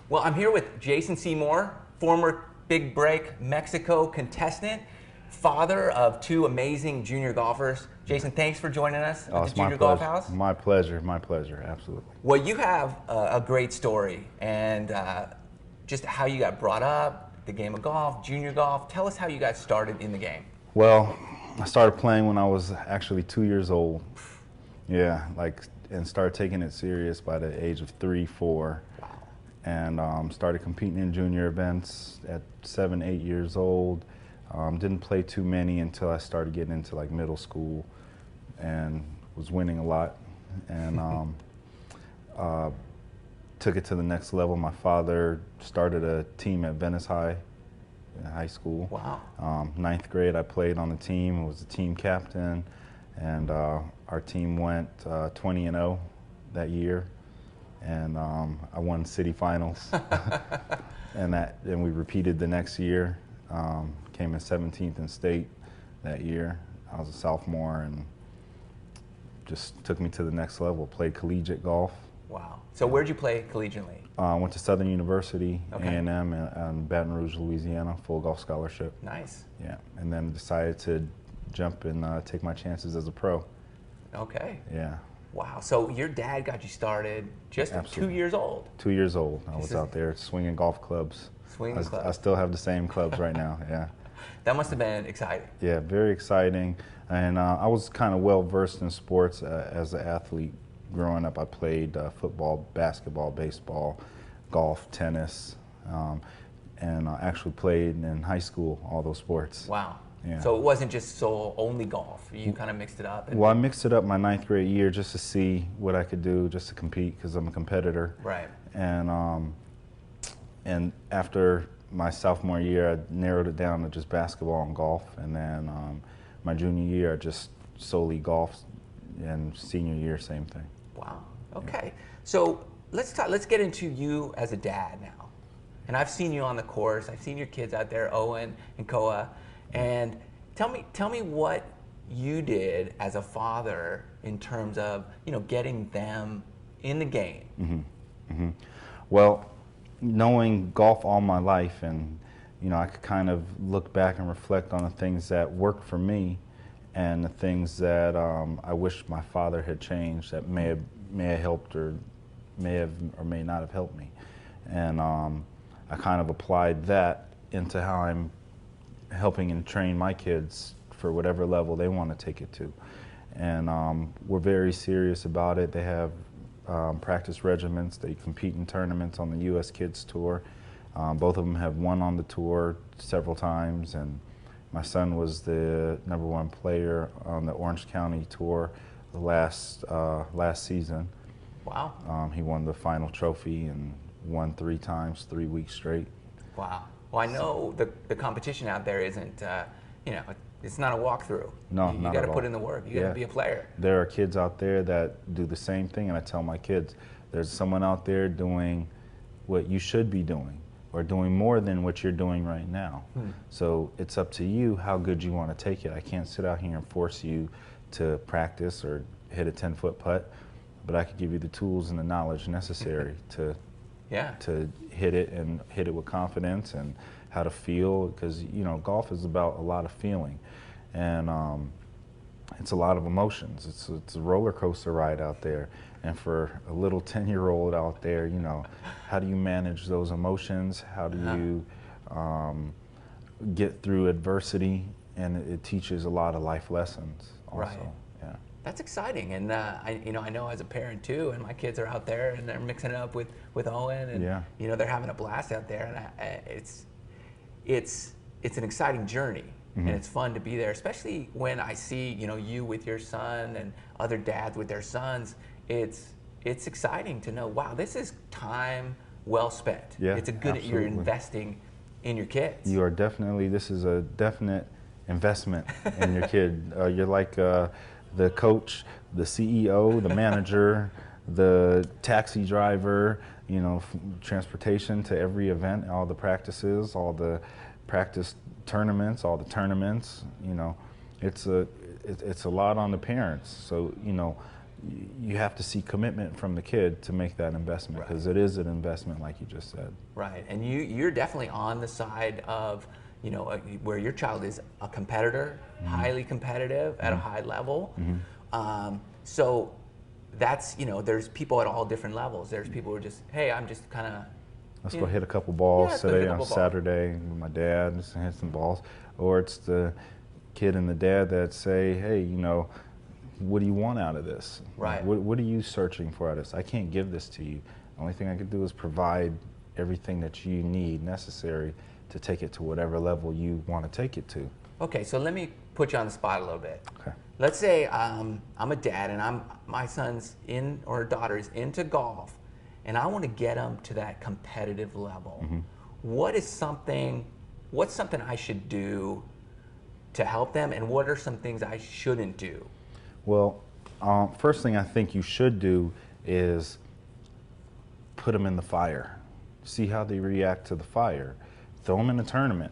Well, I'm here with Jason Seymour, former Big Break Mexico contestant, father of two amazing junior golfers. Jason, thanks for joining us at the Junior Golf House. My pleasure, absolutely. Well, you have a great story, and just how you got brought up, the game of golf, junior golf. Tell us how you got started in the game. Well, I started playing when I was actually 2 years old. Yeah, and started taking it serious by the age of 3, 4. Wow. And started competing in junior events at 7, 8 years old. Didn't play too many until I started getting into like middle school, and was winning a lot, and took it to the next level. My father started a team at Venice High in high school. Wow. 9th grade, I played on the team, was the team captain, and our team went 20-0 that year, and I won city finals. and we repeated the next year. Came in 17th in state that year. I was a sophomore, and just took me to the next level. Played collegiate golf. Wow. So where'd you play collegiately? Went to Southern University, Okay. A&M, in Baton Rouge, Louisiana, full golf scholarship. Nice. Yeah, and then decided to jump and take my chances as a pro. Okay. Yeah. Wow. So your dad got you started just at 2 years old. 2 years old. I was out there swinging golf clubs. Swinging clubs. I still have the same clubs right now. Yeah. That must have been exciting. Yeah, very exciting. And I was kind of well versed in sports as an athlete. Growing up, I played football, basketball, baseball, golf, tennis, and I actually played in high school, all those sports. Wow. Yeah. So it wasn't just only golf. You kind of mixed it up. Well, I mixed it up my 9th grade year just to see what I could do, just to compete, because I'm a competitor. Right. And after my sophomore year, I narrowed it down to just basketball and golf. And then my junior year, I just solely golfed, and senior year, same thing. Wow. Okay. Yeah. So let's get into you as a dad now. And I've seen you on the course. I've seen your kids out there, Owen and Koa. And tell me what you did as a father in terms of, getting them in the game. Mm-hmm. Mm-hmm. Well, knowing golf all my life, and I could kind of look back and reflect on the things that worked for me, and the things that I wish my father had changed that may have helped, or may not have helped me. And I kind of applied that into how I'm helping and train my kids for whatever level they want to take it to. And we're very serious about it. They have practice regiments. They compete in tournaments on the U.S. Kids Tour. Both of them have won on the tour several times, and my son was the #1 player on the Orange County Tour last season. Wow. He won the final trophy and won 3 times, 3 weeks straight. Wow. Well, I know the competition out there isn't, it's not a walkthrough. No, you not got at to all. put in the work. You got to be a player. There are kids out there that do the same thing, and I tell my kids, there's someone out there doing what you should be doing, or doing more than what you're doing right now. So it's up to you how good you want to take it. I can't sit out here and force you to practice or hit a 10-foot putt, but I could give you the tools and the knowledge necessary to hit it, and hit it with confidence, and how to feel, because golf is about a lot of feeling, and it's a lot of emotions. It's a roller coaster ride out there, and for a little 10-year-old out there, how do you manage those emotions? How do you get through adversity? And it teaches a lot of life lessons also. Right. Yeah. That's exciting, and I know as a parent too, and my kids are out there and they're mixing it up with Owen, and they're having a blast out there, and it's an exciting journey, and it's fun to be there, especially when I see you with your son and other dads with their sons. It's exciting to know, wow, this is time well spent. Yeah, it's a good absolutely. You're investing in your kids. You are definitely. This is a definite investment in your kid. You're like the coach, the CEO, the manager, the taxi driver, transportation to every event, all the practices, all the practice tournaments, all the tournaments. It's a lot on the parents. So you have to see commitment from the kid to make that investment, because it is an investment, like you just said. Right, and you're definitely on the side of, you know, where your child is a competitor, highly competitive at a high level. So that's, you know, there's people at all different levels. There's people who are just, hey, I'm just kind of, let's go hit a couple balls today on Saturday with my dad, just hit some balls. Or it's the kid and the dad that say, hey, you know, what do you want out of this? Right. What are you searching for out of this? I can't give this to you. The only thing I can do is provide everything that you need necessary to take it to whatever level you want to take it to. Okay, so let me put you on the spot a little bit. Okay. Let's say I'm a dad and my son's or daughter's into golf, and I want to get them to that competitive level. What's something I should do to help them, and what are some things I shouldn't do? Well, first thing I think you should do is put them in the fire. See how they react to the fire. Throw them in a tournament.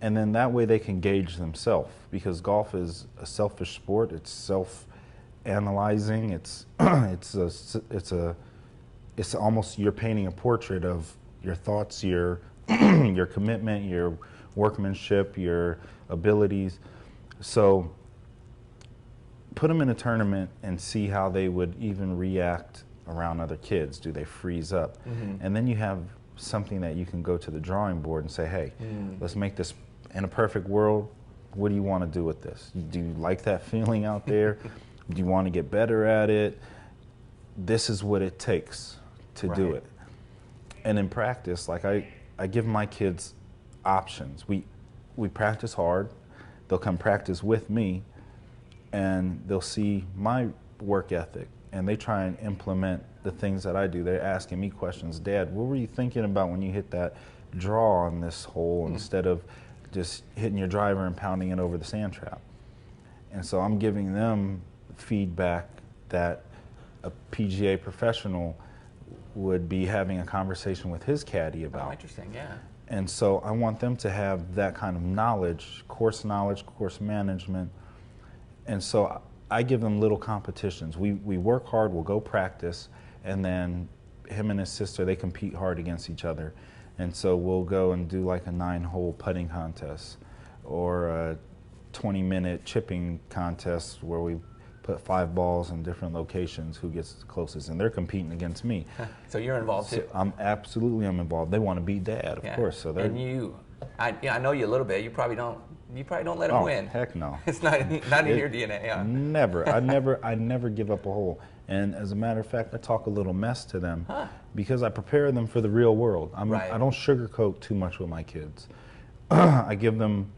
And then that way they can gauge themselves, because golf is a selfish sport. It's self-analyzing. It's almost, you're painting a portrait of your thoughts, your your commitment, your workmanship, your abilities. So put them in a tournament and see how they would even react around other kids. Do they freeze up? And then you have something that you can go to the drawing board and say, hey, let's make this, in a perfect world, what do you want to do with this? Do you like that feeling out there? Do you want to get better at it? This is what it takes to do it. And in practice, like I give my kids options. We practice hard. They'll come practice with me, and they'll see my work ethic, and they try and implement the things that I do. They're asking me questions. Dad, what were you thinking about when you hit that draw on this hole instead of just hitting your driver and pounding it over the sand trap? And so I'm giving them feedback that a PGA professional would be having a conversation with his caddy about. Oh, interesting, yeah. And so I want them to have that kind of knowledge, course management. And so I give them little competitions. We work hard, we'll go practice, and then him and his sister, they compete hard against each other. And so we'll go and do like a 9-hole putting contest or a 20-minute chipping contest where we put 5 balls in different locations, who gets the closest, and they're competing against me. So you're involved too? I'm involved. They want to beat Dad, of course. So and I know you a little bit. You probably don't let them win. Heck no. It's not in your DNA. Yeah. Never. I never give up a hole. And as a matter of fact, I talk a little mess to them because I prepare them for the real world. I don't sugarcoat too much with my kids. I give them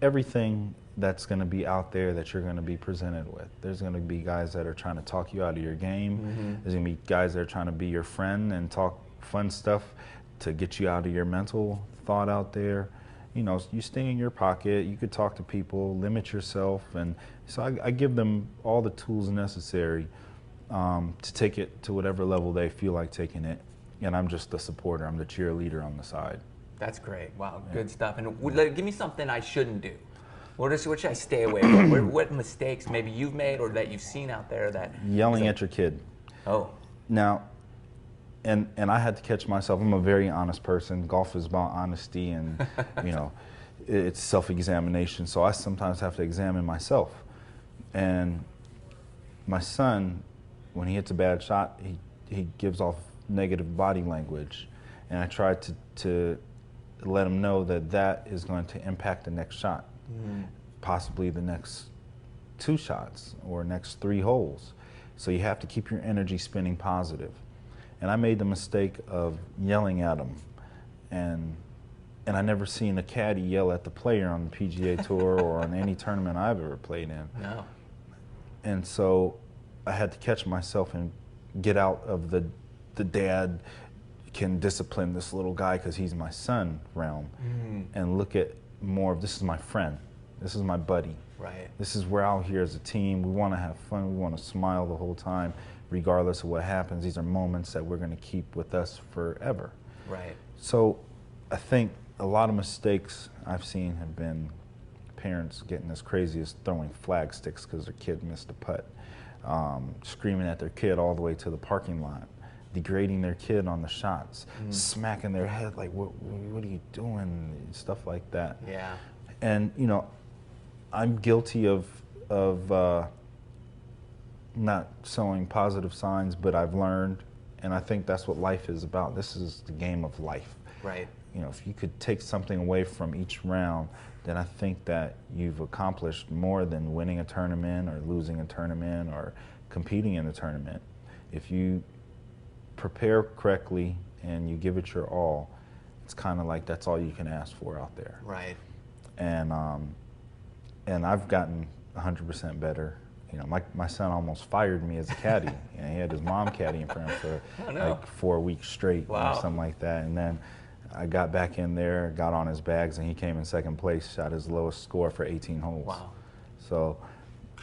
everything that's going to be out there that you're going to be presented with. There's going to be guys that are trying to talk you out of your game. There's going to be guys that are trying to be your friend and talk fun stuff to get you out of your mental thought out there. You know, you stay in your pocket, you could talk to people, limit yourself. And so I give them all the tools necessary to take it to whatever level they feel like taking it. And I'm just the supporter, I'm the cheerleader on the side. That's great. Wow, good stuff. And give me something I shouldn't do. What should I stay away from? What mistakes maybe you've made or that you've seen out there that... Yelling at your kid. Oh. Now, and I had to catch myself. I'm a very honest person. Golf is about honesty and, you know, it's self-examination. So I sometimes have to examine myself. And my son, when he hits a bad shot, he gives off negative body language. And I try to let him know that is going to impact the next shot. Possibly the next 2 shots or next 3 holes. So you have to keep your energy spinning positive. And I made the mistake of yelling at him, and I never seen a caddy yell at the player on the PGA Tour or on any tournament I've ever played in. No. And so I had to catch myself and get out of the dad can discipline this little guy because he's my son realm, and look at more of, this is my friend, this is my buddy. Right. This is, we're out here as a team. We want to have fun. We want to smile the whole time, regardless of what happens. These are moments that we're going to keep with us forever. Right. So I think a lot of mistakes I've seen have been parents getting as crazy as throwing flag sticks because their kid missed a putt. screaming at their kid all the way to the parking lot, degrading their kid on the shots, smacking their head like, what are you doing? Stuff like that. Yeah. And, you know, I'm guilty of not showing positive signs, but I've learned, and I think that's what life is about. This is the game of life. Right. You know, if you could take something away from each round, then I think that you've accomplished more than winning a tournament or losing a tournament or competing in a tournament. If you prepare correctly and you give it your all, it's kind of like that's all you can ask for out there. Right. And I've gotten 100% better. You know, my son almost fired me as a caddy. You know, he had his mom caddying for him for like 4 weeks straight or something like that. And then I got back in there, got on his bags, and he came in second place, shot his lowest score for 18 holes. Wow. So,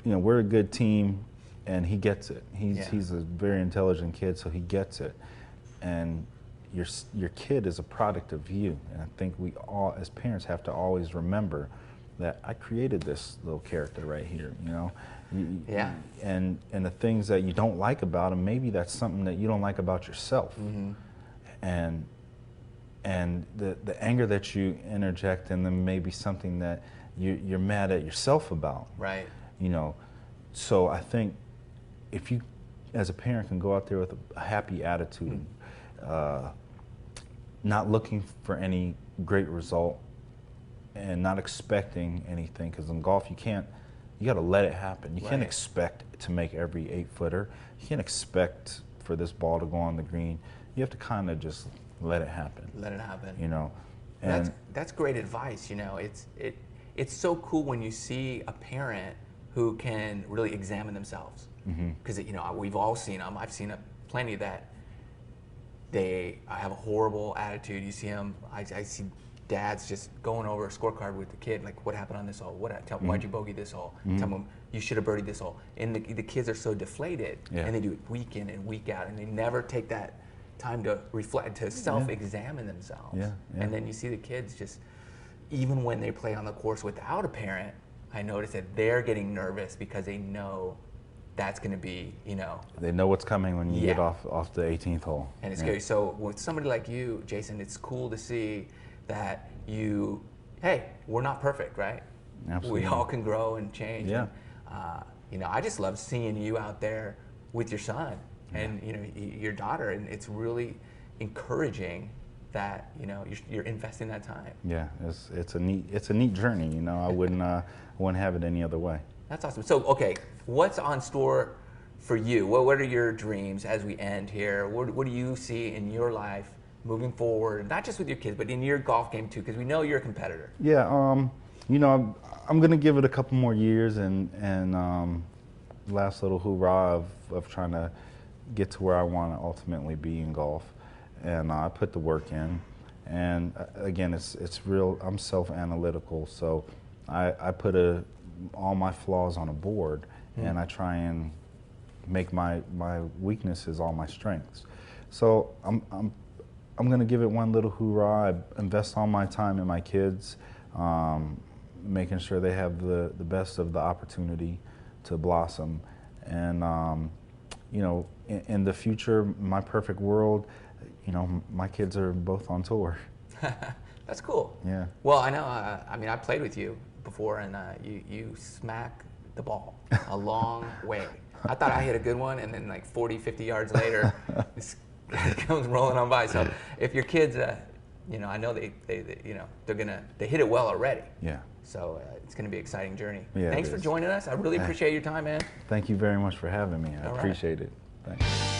you know, we're a good team, and he gets it. He's a very intelligent kid, so he gets it. And your kid is a product of you. And I think we all, as parents, have to always remember that I created this little character right here, you know? Yeah. And the things that you don't like about him, maybe that's something that you don't like about yourself. And the anger that you interject in them may be something that you're mad at yourself about. Right. You know, so I think if you, as a parent, can go out there with a happy attitude, not looking for any great result, and not expecting anything, because in golf you got to let it happen. You can't expect to make every 8-footer. You can't expect for this ball to go on the green. You have to kind of just let it happen. Let it happen. You know, and that's great advice. You know, it's so cool when you see a parent who can really examine themselves, because you know, we've all seen them. I've seen plenty that they have a horrible attitude. You see them. I see dads just going over a scorecard with the kid, like, what happened on this hole? Why'd you bogey this hole? Tell them you should have birdied this hole. And the kids are so deflated, and they do it week in and week out, and they never take that time to reflect, to self-examine themselves. And then you see the kids just, even when they play on the course without a parent, I notice that they're getting nervous because they know that's going to be, you know. They know what's coming when you get off the 18th hole. And it's scary. So with somebody like you, Jason, it's cool to see that hey, we're not perfect, right? Absolutely. We all can grow and change. Yeah. And, you know, I just love seeing you out there with your son and, you know, your daughter, and it's really encouraging that, you know, you're investing that time. Yeah, it's a neat journey. You know, I wouldn't have it any other way. That's awesome. So, okay, what's on store for you? What are your dreams as we end here? What do you see in your life moving forward, not just with your kids, but in your golf game too, because we know you're a competitor? Yeah, you know, I'm going to give it a couple more years and last little hoorah of trying to get to where I want to ultimately be in golf. And I put the work in. And again, it's real, I'm self-analytical, so I put all my flaws on a board, and I try and make my weaknesses all my strengths. So I'm going to give it one little hoorah. I invest all my time in my kids, making sure they have the best of the opportunity to blossom. And, you know, in the future, my perfect world, you know, my kids are both on tour. That's cool. Yeah. Well, I know, I mean, I played with you before, and you smack the ball a long way. I thought I hit a good one, and then like 40, 50 yards later, it comes rolling on by. So if your kids, you know, I know they you know, they hit it well already. Yeah. So it's going to be an exciting journey. Yeah, Thanks for joining us. I really appreciate your time, man. Thank you very much for having me. I appreciate it. Thanks.